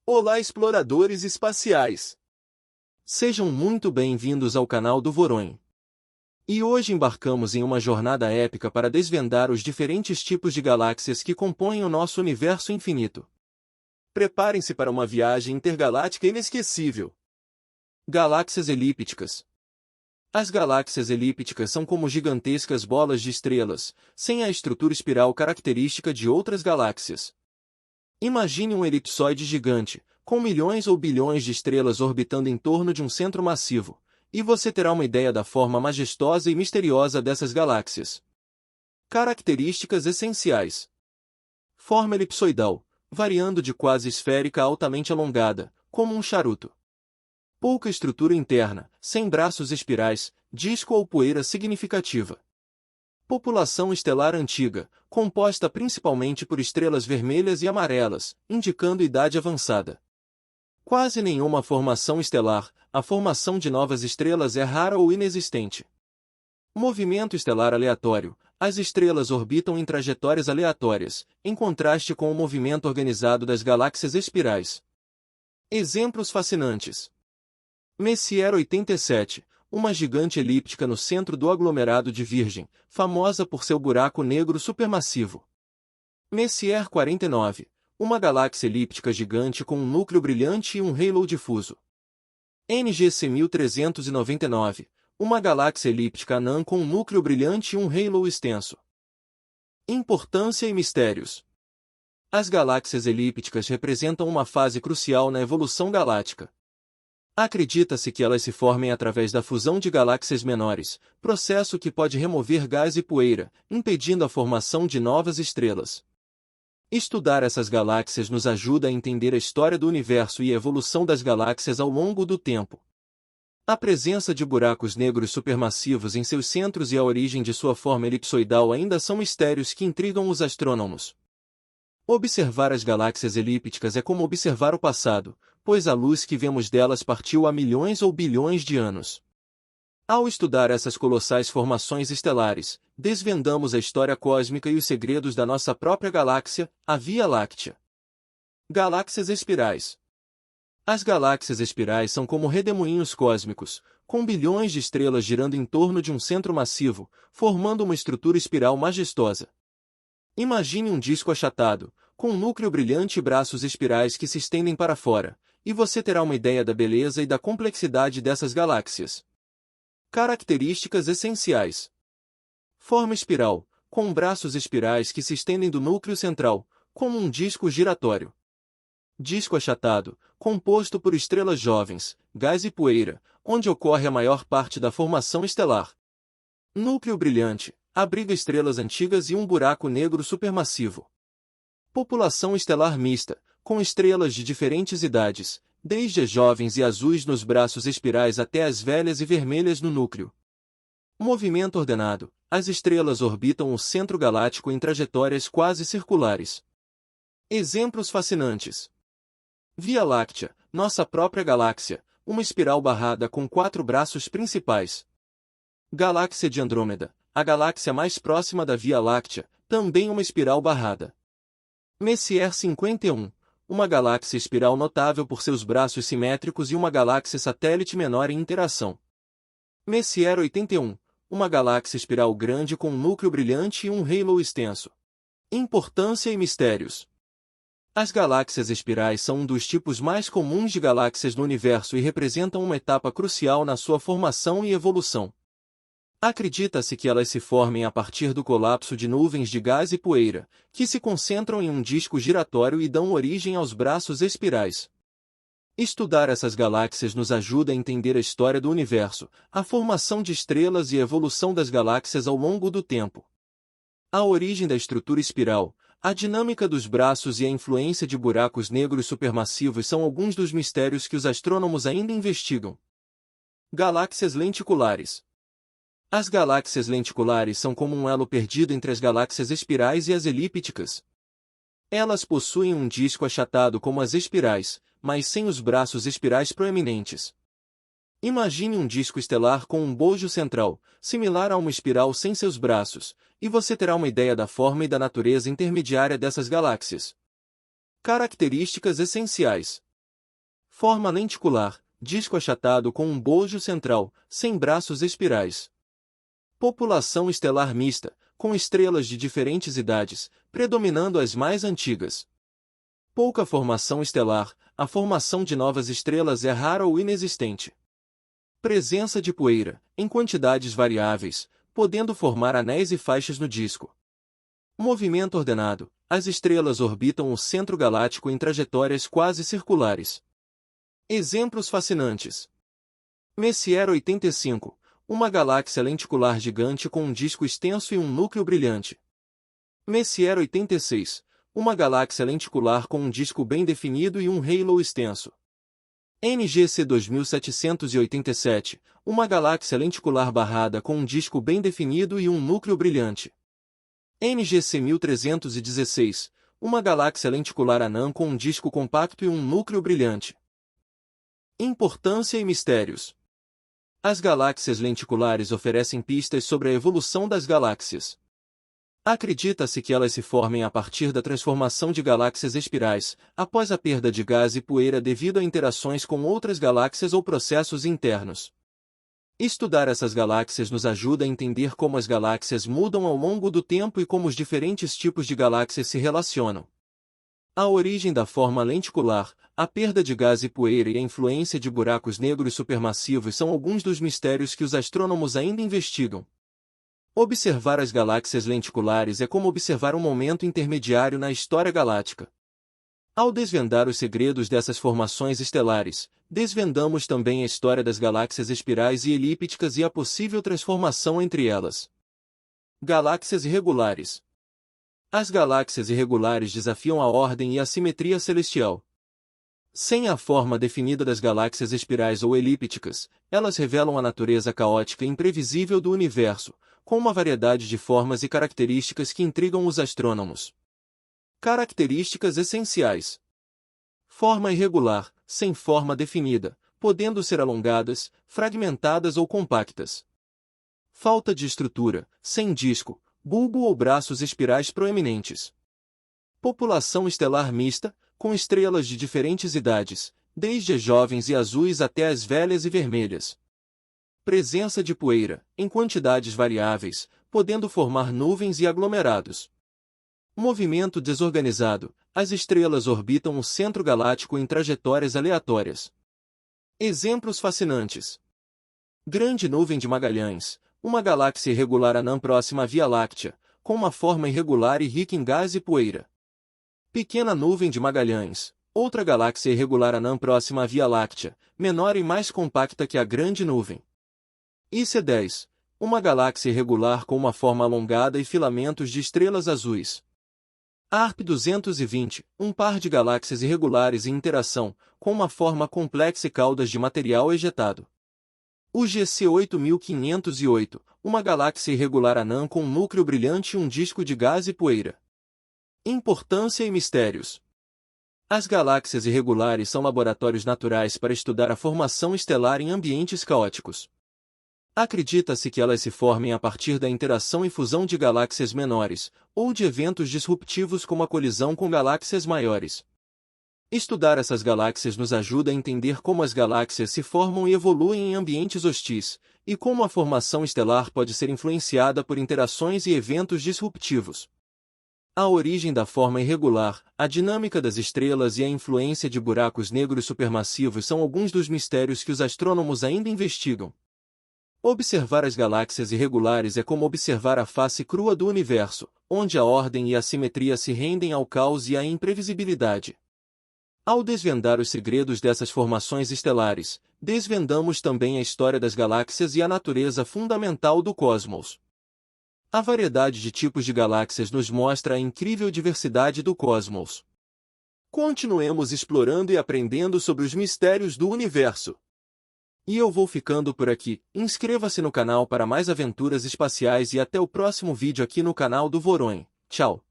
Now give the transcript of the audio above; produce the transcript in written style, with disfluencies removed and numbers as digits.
Olá, exploradores espaciais! Sejam muito bem-vindos ao canal do Voronoi. E hoje embarcamos em uma jornada épica para desvendar os diferentes tipos de galáxias que compõem o nosso universo infinito. Preparem-se para uma viagem intergaláctica inesquecível. Galáxias elípticas. As galáxias elípticas são como gigantescas bolas de estrelas, sem a estrutura espiral característica de outras galáxias. Imagine um elipsoide gigante, com milhões ou bilhões de estrelas orbitando em torno de um centro massivo, e você terá uma ideia da forma majestosa e misteriosa dessas galáxias. Características essenciais. Forma elipsoidal, variando de quase esférica a altamente alongada, como um charuto. Pouca estrutura interna, sem braços espirais, disco ou poeira significativa. População estelar antiga, composta principalmente por estrelas vermelhas e amarelas, indicando idade avançada. Quase nenhuma formação estelar, a formação de novas estrelas é rara ou inexistente. Movimento estelar aleatório, as estrelas orbitam em trajetórias aleatórias, em contraste com o movimento organizado das galáxias espirais. Exemplos fascinantes. Messier 87, uma gigante elíptica no centro do aglomerado de Virgem, famosa por seu buraco negro supermassivo. Messier 49, uma galáxia elíptica gigante com um núcleo brilhante e um halo difuso. NGC 1399, uma galáxia elíptica anã com um núcleo brilhante e um halo extenso. Importância e mistérios. As galáxias elípticas representam uma fase crucial na evolução galáctica. Acredita-se que elas se formem através da fusão de galáxias menores, processo que pode remover gás e poeira, impedindo a formação de novas estrelas. Estudar essas galáxias nos ajuda a entender a história do universo e a evolução das galáxias ao longo do tempo. A presença de buracos negros supermassivos em seus centros e a origem de sua forma elipsoidal ainda são mistérios que intrigam os astrônomos. Observar as galáxias elípticas é como observar o passado, pois a luz que vemos delas partiu há milhões ou bilhões de anos. Ao estudar essas colossais formações estelares, desvendamos a história cósmica e os segredos da nossa própria galáxia, a Via Láctea. Galáxias espirais. As galáxias espirais são como redemoinhos cósmicos, com bilhões de estrelas girando em torno de um centro massivo, formando uma estrutura espiral majestosa. Imagine um disco achatado, com um núcleo brilhante e braços espirais que se estendem para fora, e você terá uma ideia da beleza e da complexidade dessas galáxias. Características essenciais. Forma espiral, com braços espirais que se estendem do núcleo central, como um disco giratório. Disco achatado, composto por estrelas jovens, gás e poeira, onde ocorre a maior parte da formação estelar. Núcleo brilhante, abriga estrelas antigas e um buraco negro supermassivo. População estelar mista, com estrelas de diferentes idades, desde as jovens e azuis nos braços espirais até as velhas e vermelhas no núcleo. Movimento ordenado, as estrelas orbitam o centro galáctico em trajetórias quase circulares. Exemplos fascinantes. Via Láctea, nossa própria galáxia, uma espiral barrada com 4 braços principais. Galáxia de Andrômeda, a galáxia mais próxima da Via Láctea, também uma espiral barrada. Messier 51, uma galáxia espiral notável por seus braços simétricos e uma galáxia satélite menor em interação. Messier 81, uma galáxia espiral grande com um núcleo brilhante e um halo extenso. Importância e mistérios. As galáxias espirais são um dos tipos mais comuns de galáxias no universo e representam uma etapa crucial na sua formação e evolução. Acredita-se que elas se formem a partir do colapso de nuvens de gás e poeira, que se concentram em um disco giratório e dão origem aos braços espirais. Estudar essas galáxias nos ajuda a entender a história do universo, a formação de estrelas e a evolução das galáxias ao longo do tempo. A origem da estrutura espiral, a dinâmica dos braços e a influência de buracos negros supermassivos são alguns dos mistérios que os astrônomos ainda investigam. Galáxias lenticulares. As galáxias lenticulares são como um elo perdido entre as galáxias espirais e as elípticas. Elas possuem um disco achatado como as espirais, mas sem os braços espirais proeminentes. Imagine um disco estelar com um bojo central, similar a uma espiral sem seus braços, e você terá uma ideia da forma e da natureza intermediária dessas galáxias. Características essenciais. Forma lenticular, disco achatado com um bojo central, sem braços espirais. População estelar mista, com estrelas de diferentes idades, predominando as mais antigas. Pouca formação estelar, a formação de novas estrelas é rara ou inexistente. Presença de poeira, em quantidades variáveis, podendo formar anéis e faixas no disco. Movimento ordenado, as estrelas orbitam o centro galáctico em trajetórias quase circulares. Exemplos fascinantes. Messier 85, uma galáxia lenticular gigante com um disco extenso e um núcleo brilhante. Messier 86, uma galáxia lenticular com um disco bem definido e um halo extenso. NGC 2787, uma galáxia lenticular barrada com um disco bem definido e um núcleo brilhante. NGC 1316, uma galáxia lenticular anã com um disco compacto e um núcleo brilhante. Importância e mistérios. As galáxias lenticulares oferecem pistas sobre a evolução das galáxias. Acredita-se que elas se formem a partir da transformação de galáxias espirais, após a perda de gás e poeira devido a interações com outras galáxias ou processos internos. Estudar essas galáxias nos ajuda a entender como as galáxias mudam ao longo do tempo e como os diferentes tipos de galáxias se relacionam. A origem da forma lenticular, a perda de gás e poeira e a influência de buracos negros supermassivos são alguns dos mistérios que os astrônomos ainda investigam. Observar as galáxias lenticulares é como observar um momento intermediário na história galáctica. Ao desvendar os segredos dessas formações estelares, desvendamos também a história das galáxias espirais e elípticas e a possível transformação entre elas. Galáxias irregulares. As galáxias irregulares desafiam a ordem e a simetria celestial. Sem a forma definida das galáxias espirais ou elípticas, elas revelam a natureza caótica e imprevisível do universo, com uma variedade de formas e características que intrigam os astrônomos. Características essenciais. Forma irregular, sem forma definida, podendo ser alongadas, fragmentadas ou compactas. Falta de estrutura, sem disco, bulbo ou braços espirais proeminentes. População estelar mista, com estrelas de diferentes idades, desde as jovens e azuis até as velhas e vermelhas. Presença de poeira, em quantidades variáveis, podendo formar nuvens e aglomerados. Movimento desorganizado, as estrelas orbitam o centro galáctico em trajetórias aleatórias. Exemplos fascinantes. Grande nuvem de Magalhães, uma galáxia irregular anã próxima à Via Láctea, com uma forma irregular e rica em gás e poeira. Pequena nuvem de Magalhães, outra galáxia irregular anã próxima à Via Láctea, menor e mais compacta que a grande nuvem. IC10, uma galáxia irregular com uma forma alongada e filamentos de estrelas azuis. ARP 220, um par de galáxias irregulares em interação, com uma forma complexa e caudas de material ejetado. UGC 8508, uma galáxia irregular anã com um núcleo brilhante e um disco de gás e poeira. Importância e mistérios. As galáxias irregulares são laboratórios naturais para estudar a formação estelar em ambientes caóticos. Acredita-se que elas se formem a partir da interação e fusão de galáxias menores, ou de eventos disruptivos como a colisão com galáxias maiores. Estudar essas galáxias nos ajuda a entender como as galáxias se formam e evoluem em ambientes hostis, e como a formação estelar pode ser influenciada por interações e eventos disruptivos. A origem da forma irregular, a dinâmica das estrelas e a influência de buracos negros supermassivos são alguns dos mistérios que os astrônomos ainda investigam. Observar as galáxias irregulares é como observar a face crua do universo, onde a ordem e a simetria se rendem ao caos e à imprevisibilidade. Ao desvendar os segredos dessas formações estelares, desvendamos também a história das galáxias e a natureza fundamental do cosmos. A variedade de tipos de galáxias nos mostra a incrível diversidade do cosmos. Continuemos explorando e aprendendo sobre os mistérios do universo. E eu vou ficando por aqui. Inscreva-se no canal para mais aventuras espaciais e até o próximo vídeo aqui no canal do Voronoi. Tchau!